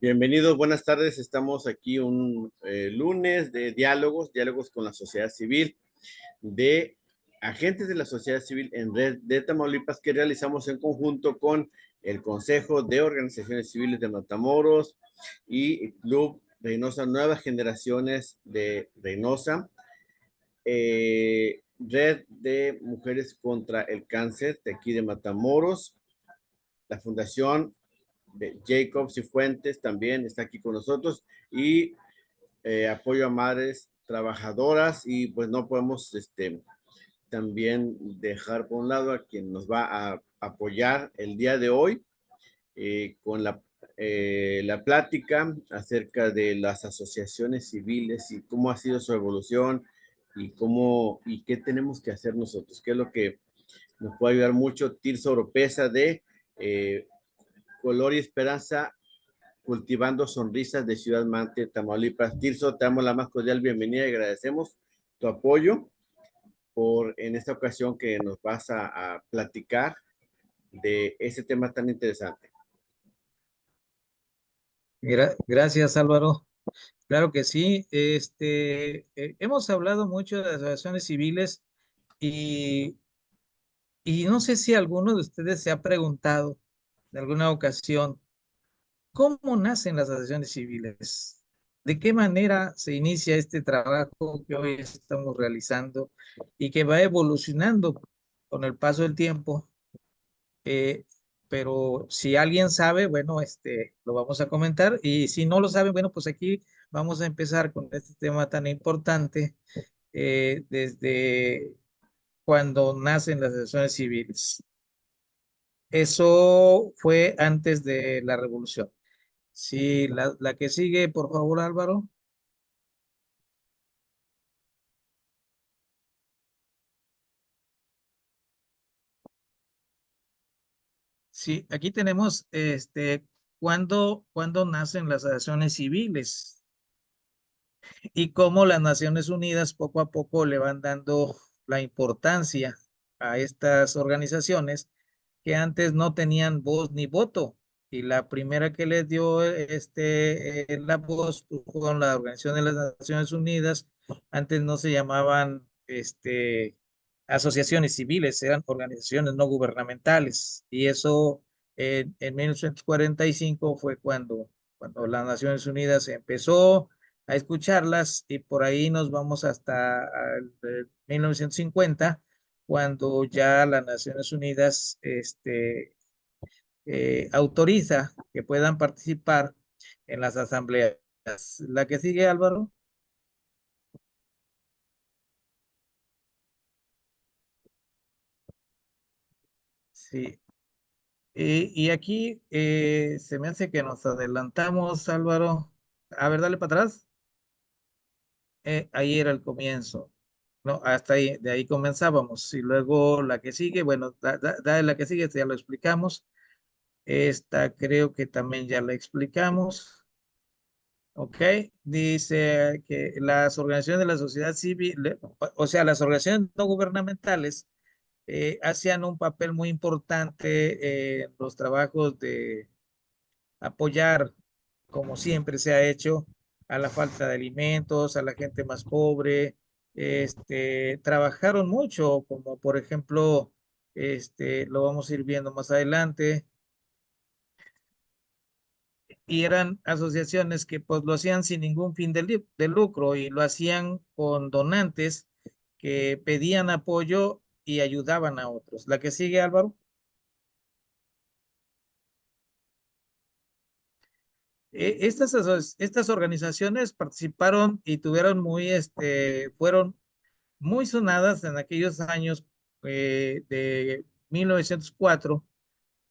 Bienvenidos, buenas tardes. Estamos aquí un lunes de diálogos con la sociedad civil, de agentes de la sociedad civil en Red de Tamaulipas que realizamos en conjunto con el Consejo de Organizaciones Civiles de Matamoros y el Club Reynosa Nuevas Generaciones de Reynosa, Red de Mujeres contra el Cáncer de aquí de Matamoros, la Fundación de Jacobs y Fuentes también está aquí con nosotros y apoyo a madres trabajadoras y pues no podemos también dejar por un lado a quien nos va a apoyar el día de hoy con la plática acerca de las asociaciones civiles y cómo ha sido su evolución y cómo y qué tenemos que hacer nosotros, qué es lo que nos puede ayudar mucho Tirso Oropesa de eh, Color y Esperanza Cultivando Sonrisas de Ciudad Mante, Tamaulipas. Tirso, te damos la más cordial bienvenida y agradecemos tu apoyo por en esta ocasión que nos vas a platicar de ese tema tan interesante. Gracias, Álvaro. Claro que sí. Hemos hablado mucho de las asociaciones civiles y, y no sé si alguno de ustedes se ha preguntado en alguna ocasión cómo nacen las asociaciones civiles, de qué manera se inicia este trabajo que hoy estamos realizando y que va evolucionando con el paso del tiempo. Eh, pero si alguien sabe, bueno, lo vamos a comentar y si no lo saben, bueno, pues aquí vamos a empezar con este tema tan importante desde cuando nacen las asociaciones civiles. Eso fue antes de la revolución. Sí, la que sigue, por favor, Álvaro. Sí, aquí tenemos cuándo nacen las asociaciones civiles y cómo las Naciones Unidas poco a poco le van dando la importancia a estas organizaciones que antes no tenían voz ni voto. Y la primera que les dio la voz pues, fueron la Organización de las Naciones Unidas. Antes no se llamaban asociaciones civiles, eran organizaciones no gubernamentales. Y eso en 1945 fue cuando las Naciones Unidas empezó a escucharlas y por ahí nos vamos hasta 1950, cuando ya las Naciones Unidas autoriza que puedan participar en las asambleas. La que sigue, Álvaro. Sí. Y aquí se me hace que nos adelantamos, Álvaro. A ver, dale para atrás. Ahí era el comienzo. No, hasta ahí, de ahí comenzábamos. Y luego la que sigue, bueno, la que sigue, ya lo explicamos. Esta creo que también ya la explicamos. Ok, dice que las organizaciones de la sociedad civil, o sea, las organizaciones no gubernamentales, hacían un papel muy importante en los trabajos de apoyar, como siempre se ha hecho, a la falta de alimentos, a la gente más pobre. Trabajaron mucho, como por ejemplo, lo vamos a ir viendo más adelante, y eran asociaciones que pues lo hacían sin ningún fin de lucro y lo hacían con donantes que pedían apoyo y ayudaban a otros. La que sigue, Álvaro. Estas organizaciones participaron y tuvieron fueron muy sonadas en aquellos años de 1904,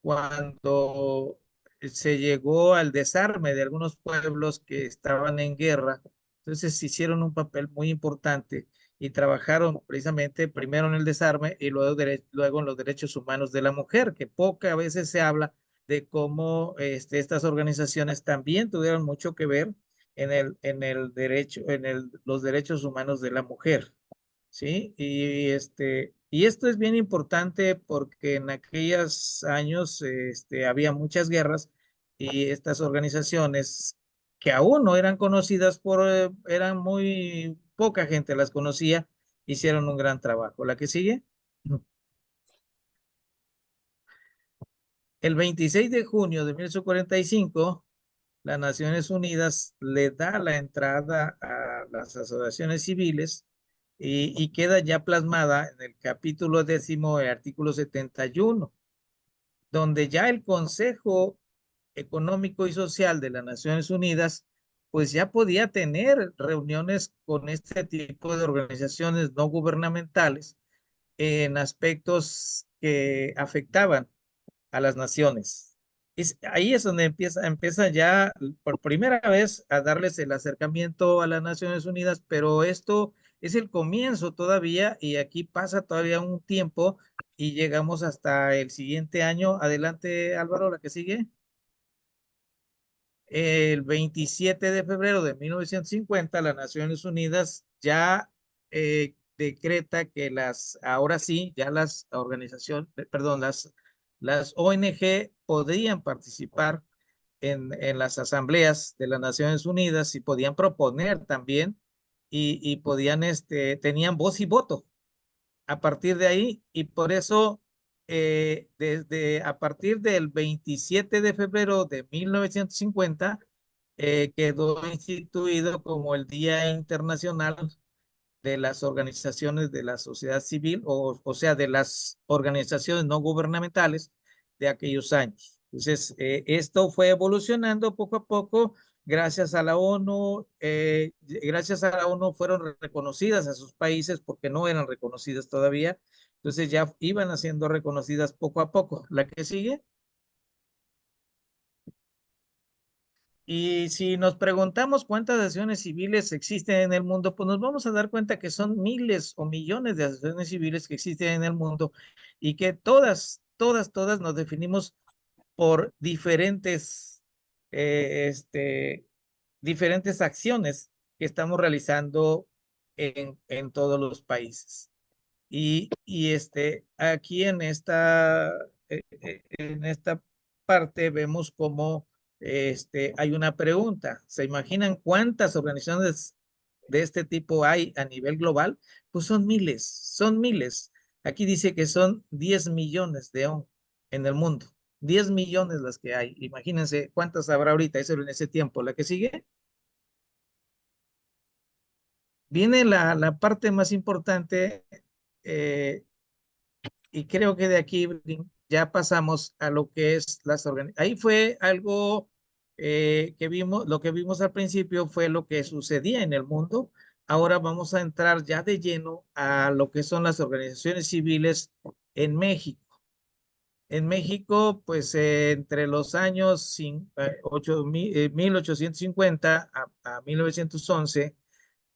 cuando se llegó al desarme de algunos pueblos que estaban en guerra. Entonces hicieron un papel muy importante y trabajaron precisamente primero en el desarme y luego en los derechos humanos de la mujer, que pocas veces se habla de cómo estas organizaciones también tuvieron mucho que ver en el derecho, los derechos humanos de la mujer. ¿Sí? Y esto es bien importante porque en aquellos años había muchas guerras y estas organizaciones que aún no eran conocidas eran muy poca gente las conocía, hicieron un gran trabajo. ¿La que sigue? El 26 de junio de 1945, las Naciones Unidas le da la entrada a las asociaciones civiles y queda ya plasmada en el capítulo 10, el artículo 71, donde ya el Consejo Económico y Social de las Naciones Unidas pues ya podía tener reuniones con este tipo de organizaciones no gubernamentales en aspectos que afectaban a las naciones. Ahí es donde empieza ya por primera vez a darles el acercamiento a las Naciones Unidas, pero esto es el comienzo todavía y aquí pasa todavía un tiempo y llegamos hasta el siguiente año. Adelante, Álvaro, la que sigue. El 27 de febrero de 1950, las Naciones Unidas ya decreta que ahora sí, ya las organizaciones, perdón, las ONG podrían participar en las asambleas de las Naciones Unidas y podían proponer también y podían, tenían voz y voto a partir de ahí y por eso desde a partir del 27 de febrero de 1950 quedó instituido como el Día Internacional de las Organizaciones de la Sociedad Civil, o sea, de las organizaciones no gubernamentales de aquellos años. Entonces, esto fue evolucionando poco a poco gracias a la ONU. Gracias a la ONU fueron reconocidas a sus países porque no eran reconocidas todavía. Entonces ya iban siendo reconocidas poco a poco. La que sigue. Y si nos preguntamos cuántas asociaciones civiles existen en el mundo, pues nos vamos a dar cuenta que son miles o millones de asociaciones civiles que existen en el mundo y que todas nos definimos por diferentes acciones que estamos realizando en todos los países. Aquí en esta parte vemos cómo hay una pregunta. ¿Se imaginan cuántas organizaciones de este tipo hay a nivel global? Pues son miles, son miles. Aquí dice que son 10 millones en el mundo. 10 millones las que hay. Imagínense cuántas habrá ahorita, eso en ese tiempo. La que sigue. Viene la parte más importante, eh, y creo que de aquí ya pasamos a lo que es las organizaciones. Ahí fue algo que vimos, lo que vimos al principio fue lo que sucedía en el mundo. Ahora vamos a entrar ya de lleno a lo que son las organizaciones civiles en México. En México, pues entre los años 1850 a 1911,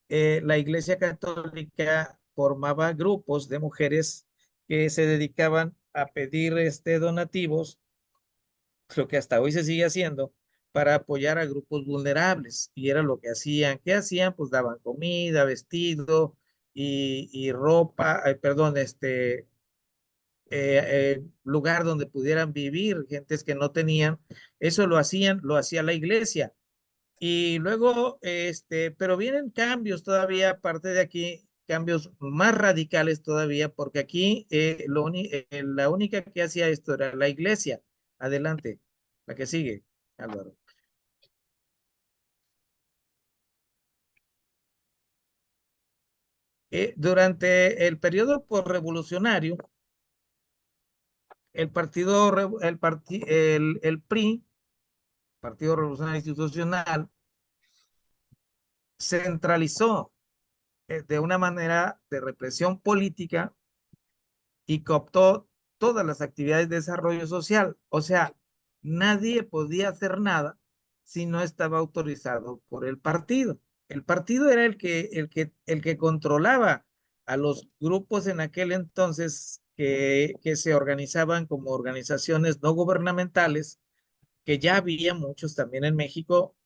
la Iglesia Católica formaba grupos de mujeres que se dedicaban a pedir donativos, lo que hasta hoy se sigue haciendo, para apoyar a grupos vulnerables. Y era lo que hacían. ¿Qué hacían? Pues daban comida, vestido y ropa, perdón, lugar donde pudieran vivir, gentes que no tenían. Eso lo hacía la iglesia. Y luego, pero vienen cambios todavía, aparte de aquí, cambios más radicales todavía, porque aquí la única que hacía esto era la iglesia. Adelante, la que sigue, Álvaro. Durante el periodo postrevolucionario, el PRI, Partido Revolucionario Institucional, centralizó de una manera de represión política y cooptó todas las actividades de desarrollo social. O sea, nadie podía hacer nada si no estaba autorizado por el partido. El partido era el que controlaba a los grupos en aquel entonces que se organizaban como organizaciones no gubernamentales, que ya había muchos también en México.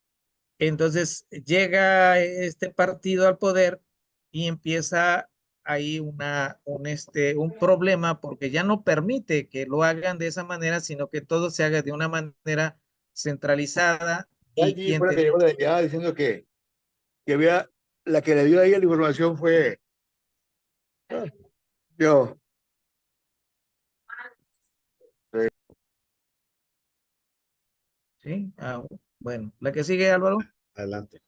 Entonces llega este partido al poder y empieza ahí un problema porque ya no permite que lo hagan de esa manera, sino que todo se haga de una manera centralizada y Allí fue la que llegó de allá diciendo que había, la que le dio a ella la información fue yo. ¿sí? Bueno, la que sigue, Álvaro, Adelante.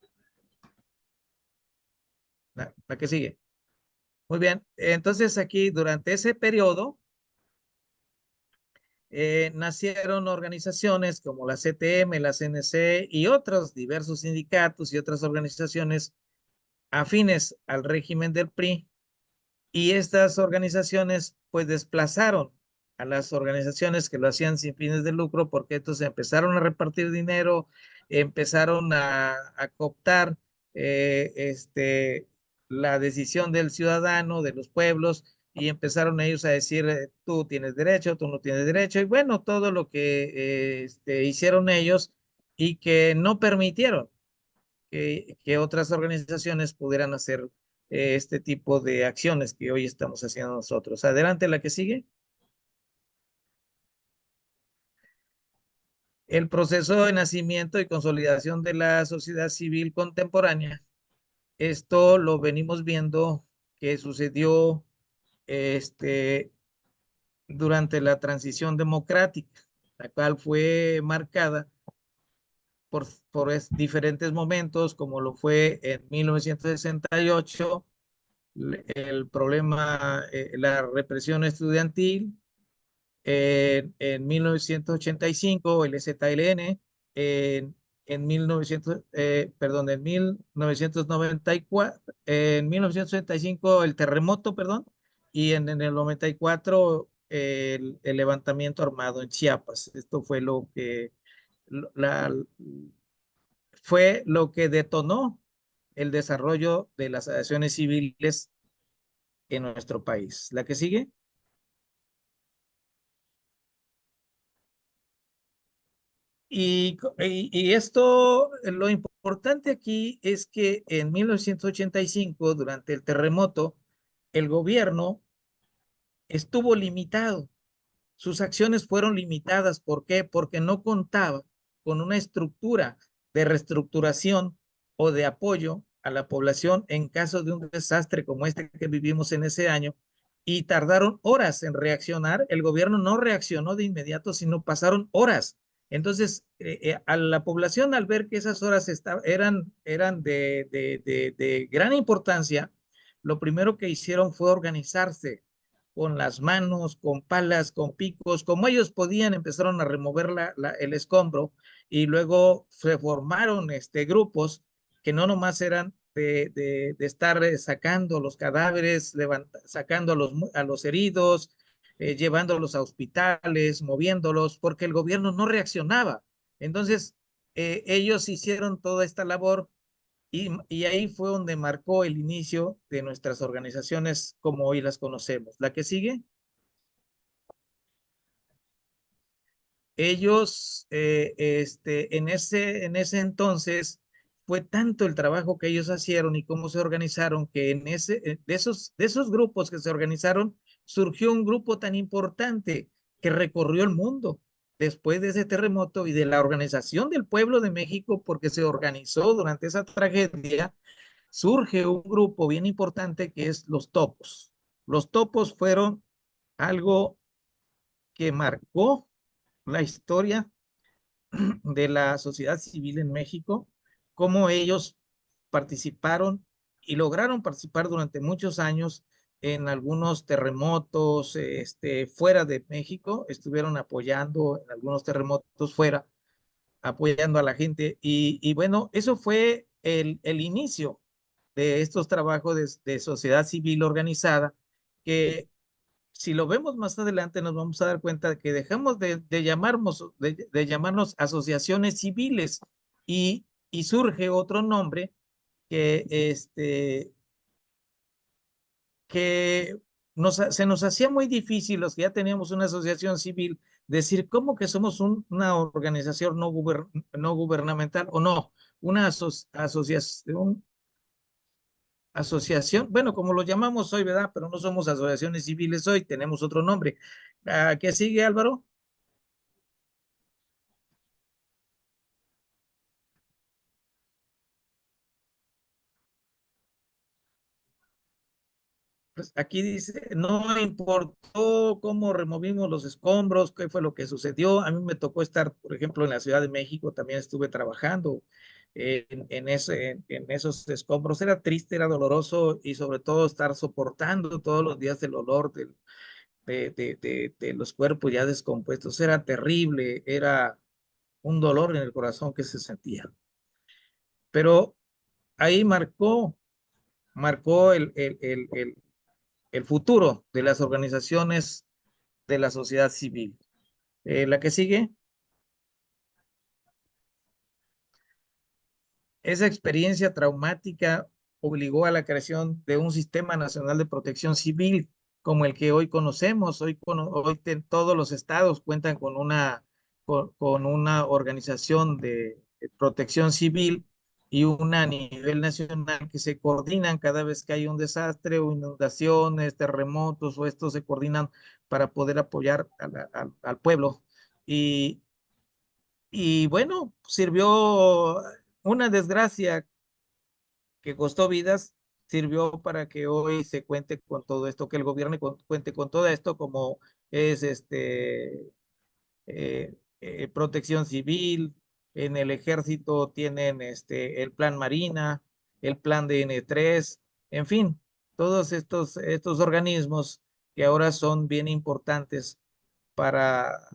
la que sigue. Muy bien, entonces aquí durante ese periodo nacieron organizaciones como la CTM, la CNC y otros diversos sindicatos y otras organizaciones afines al régimen del PRI, y estas organizaciones pues desplazaron a las organizaciones que lo hacían sin fines de lucro, porque entonces empezaron a repartir dinero, empezaron a cooptar la decisión del ciudadano, de los pueblos, y empezaron ellos a decir, tú tienes derecho, tú no tienes derecho, y bueno, todo lo que hicieron ellos y que no permitieron que otras organizaciones pudieran hacer este tipo de acciones que hoy estamos haciendo nosotros. Adelante, la que sigue. El proceso de nacimiento y consolidación de la sociedad civil contemporánea. Esto lo venimos viendo que sucedió este, durante la transición democrática, la cual fue marcada por diferentes momentos, como lo fue en 1968, el problema, la represión estudiantil, en 1985 el ZLN, en 1900, perdón, en 1994, en 1985 el terremoto, perdón, y en el 94 el levantamiento armado en Chiapas. Esto fue la, fue lo que detonó el desarrollo de las asociaciones civiles en nuestro país. La que sigue. Y esto, lo importante aquí es que en 1985, durante el terremoto, el gobierno estuvo limitado. Sus acciones fueron limitadas. ¿Por qué? Porque no contaba con una estructura de reestructuración o de apoyo a la población en caso de un desastre como este que vivimos en ese año, y tardaron horas en reaccionar. El gobierno no reaccionó de inmediato, sino pasaron horas. Entonces, a la población, al ver que esas horas eran de gran importancia, lo primero que hicieron fue organizarse con las manos, con palas, con picos, como ellos podían, empezaron a remover el escombro, y luego se formaron grupos que no nomás eran de estar sacando los cadáveres, sacando a los heridos, llevándolos a hospitales, moviéndolos, porque el gobierno no reaccionaba. Entonces, ellos hicieron toda esta labor, y ahí fue donde marcó el inicio de nuestras organizaciones como hoy las conocemos. La que sigue. Ellos, en ese entonces, fue tanto el trabajo que ellos hicieron y cómo se organizaron, que de esos grupos que se organizaron, surgió un grupo tan importante que recorrió el mundo después de ese terremoto, y de la organización del pueblo de México, porque se organizó durante esa tragedia. Surge un grupo bien importante que es los topos. Los topos fueron algo que marcó la historia de la sociedad civil en México, cómo ellos participaron y lograron participar durante muchos años en algunos terremotos fuera de México. Estuvieron apoyando en algunos terremotos fuera, apoyando a la gente, y bueno, eso fue el inicio de estos trabajos de sociedad civil organizada, que si lo vemos más adelante nos vamos a dar cuenta de que dejamos de llamarnos asociaciones civiles, y surge otro nombre que, que se nos hacía muy difícil, los que ya teníamos una asociación civil, decir cómo que somos una organización no gubernamental, o no, una asociación, bueno, como lo llamamos hoy, ¿verdad? Pero no somos asociaciones civiles hoy, tenemos otro nombre. ¿Qué sigue, Álvaro? pues aquí dice, no importó cómo removimos los escombros, qué fue lo que sucedió. A mí me tocó estar, por ejemplo, en la Ciudad de México, también estuve trabajando en esos escombros. Era triste, era doloroso y sobre todo estar soportando todos los días el olor de los cuerpos ya descompuestos. Era terrible, era un dolor en el corazón que se sentía. Pero ahí marcó el futuro de las organizaciones de la sociedad civil. La que sigue, esa experiencia traumática obligó a la creación de un sistema nacional de protección civil como el que hoy conocemos. Todos los estados cuentan con una organización de protección civil y una a nivel nacional que se coordinan cada vez que hay un desastre o inundaciones, terremotos o estos se coordinan para poder apoyar al pueblo. Y, y bueno, sirvió una desgracia que costó vidas, sirvió para que hoy se cuente con todo esto, que el gobierno cuente con todo esto, como es protección civil, en el ejército tienen el plan Marina, el plan DN3, en fin, todos estos organismos que ahora son bien importantes para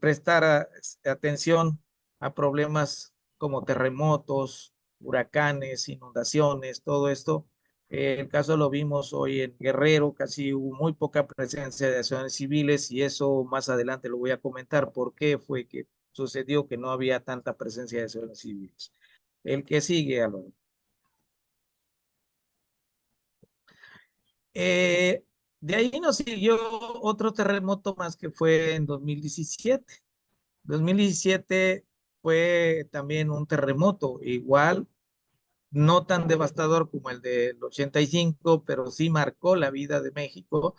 prestar atención a problemas como terremotos, huracanes, inundaciones, todo esto. El caso lo vimos hoy en Guerrero, casi hubo muy poca presencia de acciones civiles y eso más adelante lo voy a comentar por qué fue que sucedió que no había tanta presencia de acciones civiles. El que sigue, Álvaro. Eh, de ahí nos siguió otro terremoto más que fue en 2017. 2017 fue también un terremoto, igual, no tan devastador como el del 85, pero sí marcó la vida de México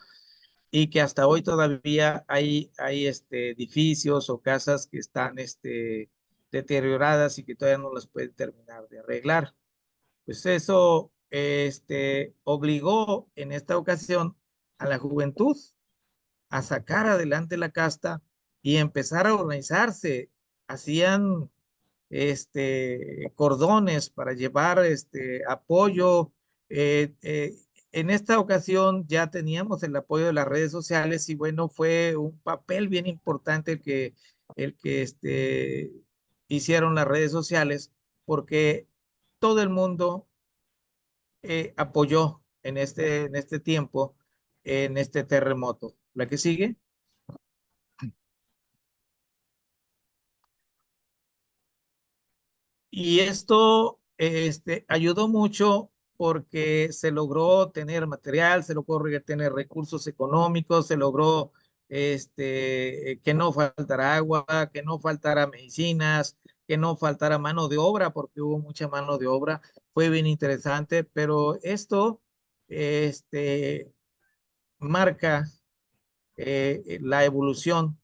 y que hasta hoy todavía hay edificios o casas que están deterioradas y que todavía no las pueden terminar de arreglar. Pues eso obligó en esta ocasión a la juventud a sacar adelante la casta y empezar a organizarse. Hacían cordones para llevar apoyo. Eh, eh, en esta ocasión ya teníamos el apoyo de las redes sociales y bueno, fue un papel bien importante el que hicieron las redes sociales porque todo el mundo apoyó en este tiempo, en este terremoto. La que sigue. Y esto ayudó mucho porque se logró tener material, se logró tener recursos económicos, se logró que no faltara agua, que no faltara medicinas, que no faltara mano de obra, porque hubo mucha mano de obra. Fue bien interesante, pero esto marca la evolución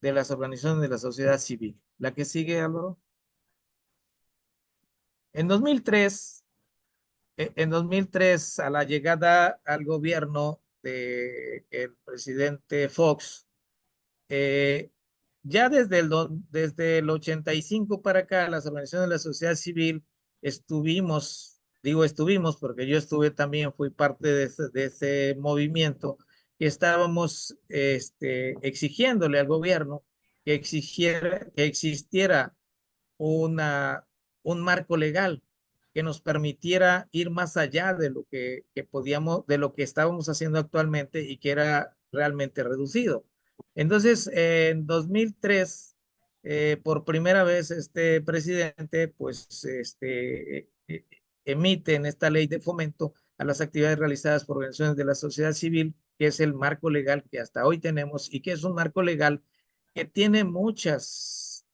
de las organizaciones de la sociedad civil. La que sigue, Álvaro. En 2003, en 2003, a la llegada al gobierno del presidente Fox, eh, ya desde el 85 para acá, las organizaciones de la sociedad civil estuvimos porque yo estuve también, fui parte de ese movimiento, que estábamos exigiéndole al gobierno que existiera una, un marco legal que nos permitiera ir más allá de lo que podíamos, de lo que estábamos haciendo actualmente y que era realmente reducido. Entonces, en 2003, por primera vez, este presidente, pues, emite en esta ley de fomento a las actividades realizadas por organizaciones de la sociedad civil, que es el marco legal que hasta hoy tenemos y que es un marco legal que tiene muchos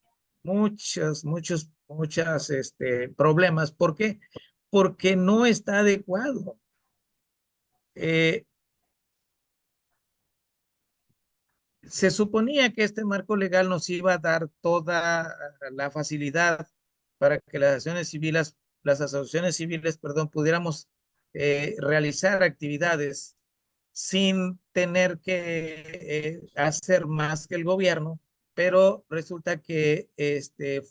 problemas. ¿Por qué? Porque no está adecuado. Eh, Se suponía que este marco legal nos iba a dar toda la facilidad para que las asociaciones civiles, perdón, pudiéramos realizar actividades sin tener que hacer más que el gobierno, pero resulta que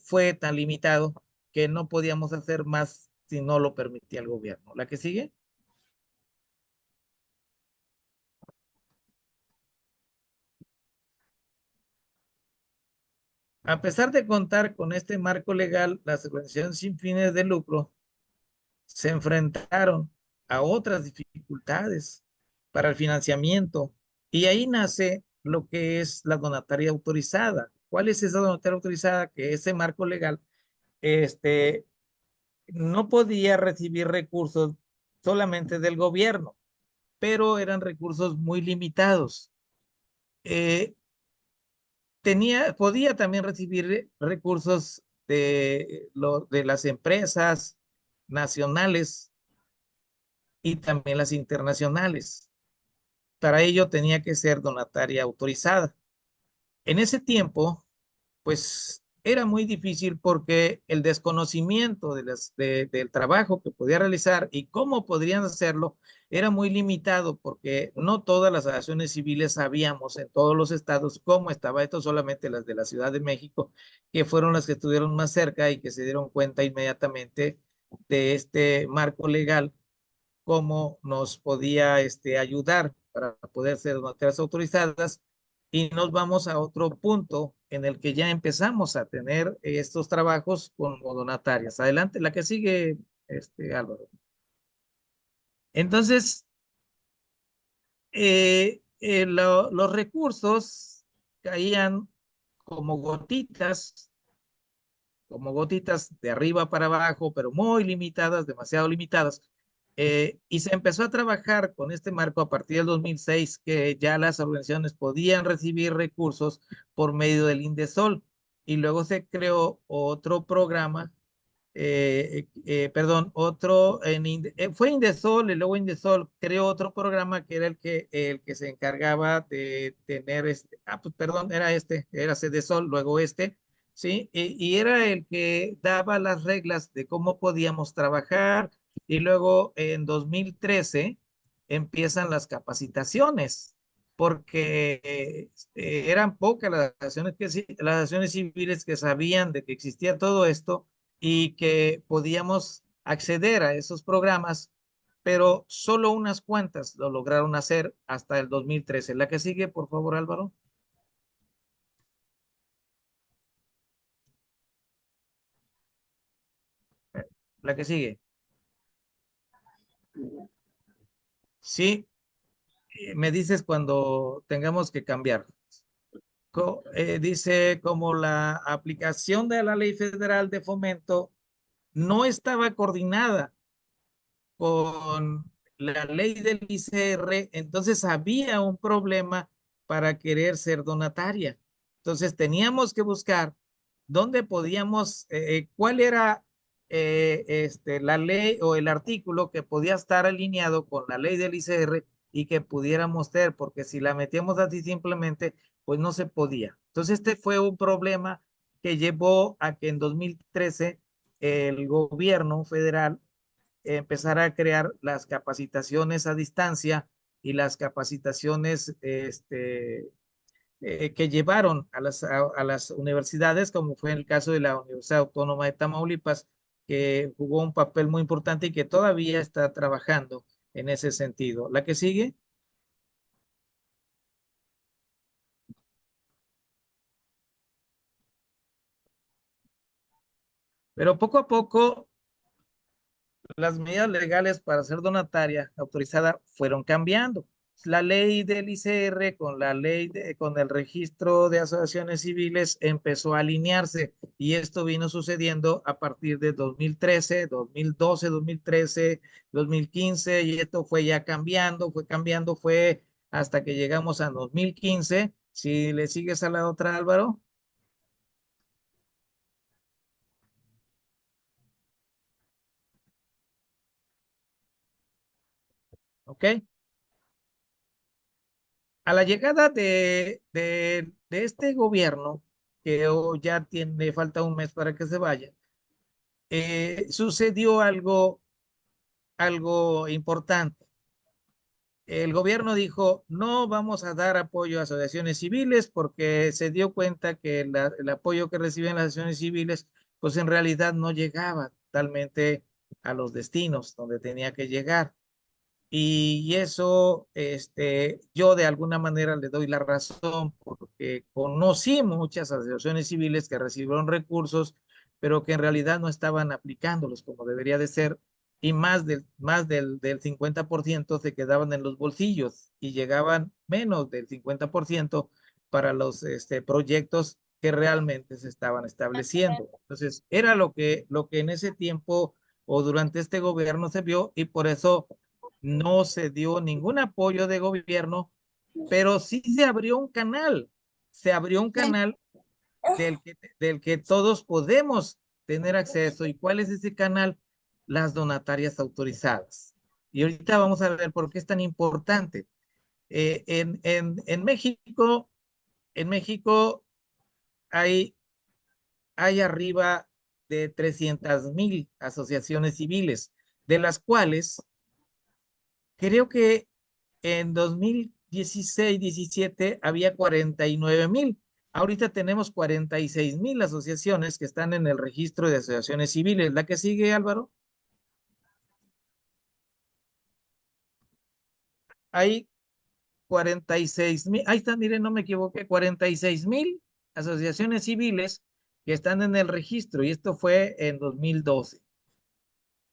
fue tan limitado que no podíamos hacer más si no lo permitía el gobierno. ¿La que sigue? A pesar de contar con este marco legal, las organizaciones sin fines de lucro se enfrentaron a otras dificultades para el financiamiento y ahí nace lo que es la donataria autorizada. ¿Cuál es esa donataria autorizada? Que ese marco legal no podía recibir recursos solamente del gobierno, pero eran recursos muy limitados. Eh, podía también recibir recursos de las empresas nacionales y también las internacionales. Para ello tenía que ser donataria autorizada. En ese tiempo, pues era muy difícil porque el desconocimiento del trabajo que podía realizar y cómo podrían hacerlo era muy limitado porque no todas las asociaciones civiles sabíamos en todos los estados cómo estaba esto, solamente las de la Ciudad de México, que fueron las que estuvieron más cerca y que se dieron cuenta inmediatamente de este marco legal, cómo nos podía ayudar para poder ser donatarias autorizadas. Y nos vamos a otro punto en el que ya empezamos a tener estos trabajos como donatarias. Adelante, la que sigue, Álvaro. Entonces, los recursos caían como como gotitas de arriba para abajo, pero muy limitadas, demasiado limitadas. Y se empezó a trabajar con este marco a partir del 2006, que ya las organizaciones podían recibir recursos por medio del Indesol. Y luego se creó otro programa, perdón, fue Indesol y luego Indesol creó otro programa que era el que se encargaba de tener pues perdón, era Cedesol, luego ¿sí? Y era el que daba las reglas de cómo podíamos trabajar y luego en 2013 empiezan las capacitaciones porque eran pocas las acciones civiles que sabían de que existía todo esto y que podíamos acceder a esos programas, pero solo unas cuantas lo lograron hacer hasta el 2013. La que sigue, por favor, Álvaro. La que sigue. Sí, me dices cuando tengamos que cambiar. Dice como la aplicación de la Ley Federal de Fomento no estaba coordinada con la ley del ICR, entonces había un problema para querer ser donataria. Entonces teníamos que buscar dónde podíamos, cuál era la ley o el artículo que podía estar alineado con la ley del ICR y que pudiéramos tener, porque si la metíamos así simplemente, pues no se podía. Entonces este fue un problema que llevó a que en 2013 el gobierno federal empezar a crear las capacitaciones a distancia y las capacitaciones que llevaron a las universidades, como fue en el caso de la Universidad Autónoma de Tamaulipas, que jugó un papel muy importante y que todavía está trabajando en ese sentido. La que sigue. Pero poco a poco las medidas legales para ser donataria autorizada fueron cambiando. La ley del ICR con el registro de asociaciones civiles empezó a alinearse y esto vino sucediendo a partir de 2013, 2012, 2013, 2015 y esto fue ya cambiando, fue hasta que llegamos a 2015. Si le sigues a la otra, Álvaro. ¿Ok? A la llegada de este gobierno, que ya tiene, falta un mes para que se vaya, sucedió algo algo importante. El gobierno dijo, no vamos a dar apoyo a asociaciones civiles porque se dio cuenta que el apoyo que recibían las asociaciones civiles, pues en realidad no llegaba totalmente a los destinos donde tenía que llegar. Y eso, yo de alguna manera le doy la razón porque conocí muchas asociaciones civiles que recibieron recursos, pero que en realidad no estaban aplicándolos como debería de ser, y más del 50% se quedaban en los bolsillos y llegaban menos del 50% para los proyectos que realmente se estaban estableciendo. Entonces, era lo que en ese tiempo o durante este gobierno se vio, y por eso no se dio ningún apoyo de gobierno, pero sí se abrió un canal del que todos podemos tener acceso. ¿Y cuál es ese canal? Las donatarias autorizadas. Y ahorita vamos a ver por qué es tan importante. En México hay arriba de 300,000 asociaciones civiles, de las cuales creo que en 2016-17 había 49,000. Ahorita tenemos 46,000 asociaciones que están en el registro de asociaciones civiles. ¿La que sigue, Álvaro? Hay 46,000. Ahí está, miren, no me equivoqué. 46,000 asociaciones civiles que están en el registro, y esto fue en 2012.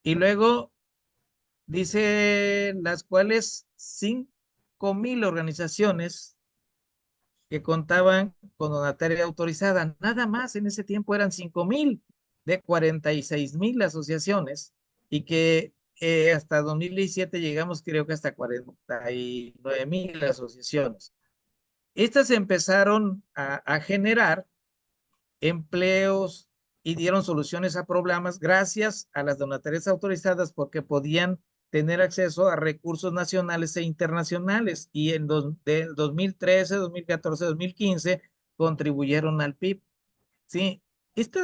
Y luego dice las cuales 5,000 organizaciones que contaban con donataria autorizada. Nada más en ese tiempo eran 5,000 de 46,000 asociaciones, y que hasta 2017 llegamos, creo que hasta 49,000 asociaciones. Estas empezaron a generar empleos y dieron soluciones a problemas gracias a las donatarias autorizadas, porque podían tener acceso a recursos nacionales e internacionales, y del 2013, 2014, 2015 contribuyeron al PIB. Sí, esto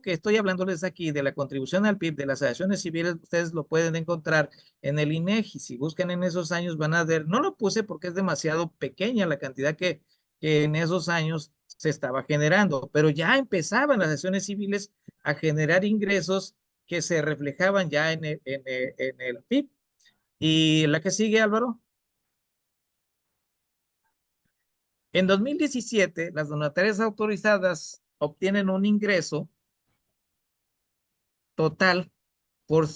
que estoy hablándoles aquí de la contribución al PIB de las asociaciones civiles, ustedes lo pueden encontrar en el INEGI. Si buscan en esos años van a ver, no lo puse porque es demasiado pequeña la cantidad que en esos años se estaba generando, pero ya empezaban las asociaciones civiles a generar ingresos que se reflejaban ya en el PIB. Y la que sigue, Álvaro. En 2017, las donatarias autorizadas obtienen un ingreso total por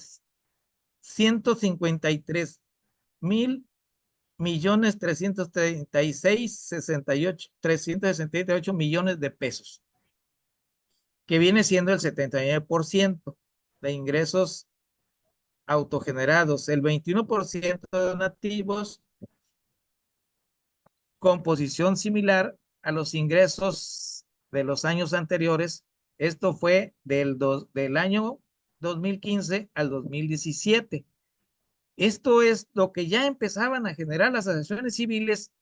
153,000,000,368 millones de pesos, que viene siendo el 79% de ingresos autogenerados, el 21% de donativos, composición similar a los ingresos de los años anteriores. Esto fue del año 2015 al 2017. Esto es lo que ya empezaban a generar las asociaciones civiles,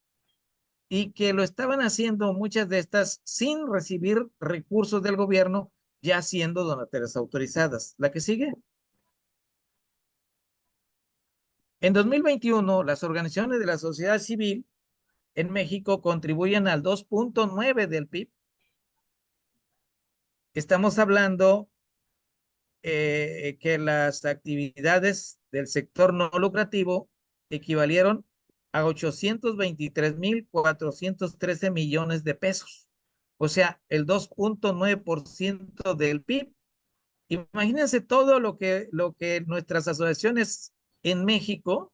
y que lo estaban haciendo muchas de estas sin recibir recursos del gobierno, ya siendo donatarias autorizadas. La que sigue. En 2021, las organizaciones de la sociedad civil en México contribuyen al 2.9 del PIB. Estamos hablando que las actividades del sector no lucrativo equivalieron a 823,413 millones de pesos. O sea, el 2.9% del PIB. Imagínense todo lo que nuestras asociaciones en México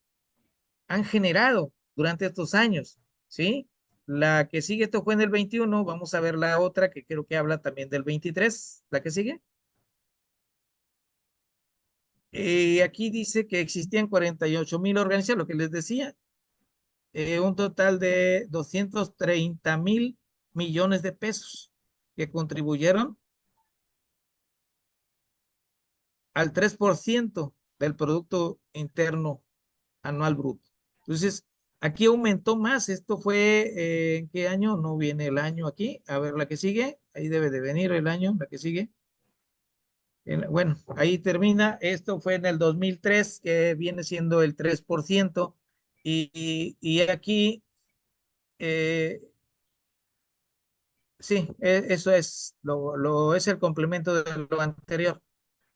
han generado durante estos años, ¿sí? La que sigue, esto fue en el 21, vamos a ver la otra que creo que habla también del 23, la que sigue. Aquí dice que existían 48,000 organizaciones, lo que les decía, un total de 230,000 millones de pesos que contribuyeron al 3% del Producto Interno Anual Bruto. Entonces, aquí aumentó más. Esto fue, ¿en qué año? No viene el año aquí. A ver, la que sigue. Ahí debe de venir el año, la que sigue. Bueno, ahí termina. Esto fue en el 2003, que viene siendo el 3%. Y aquí, eh, sí, eso es es el complemento de lo anterior.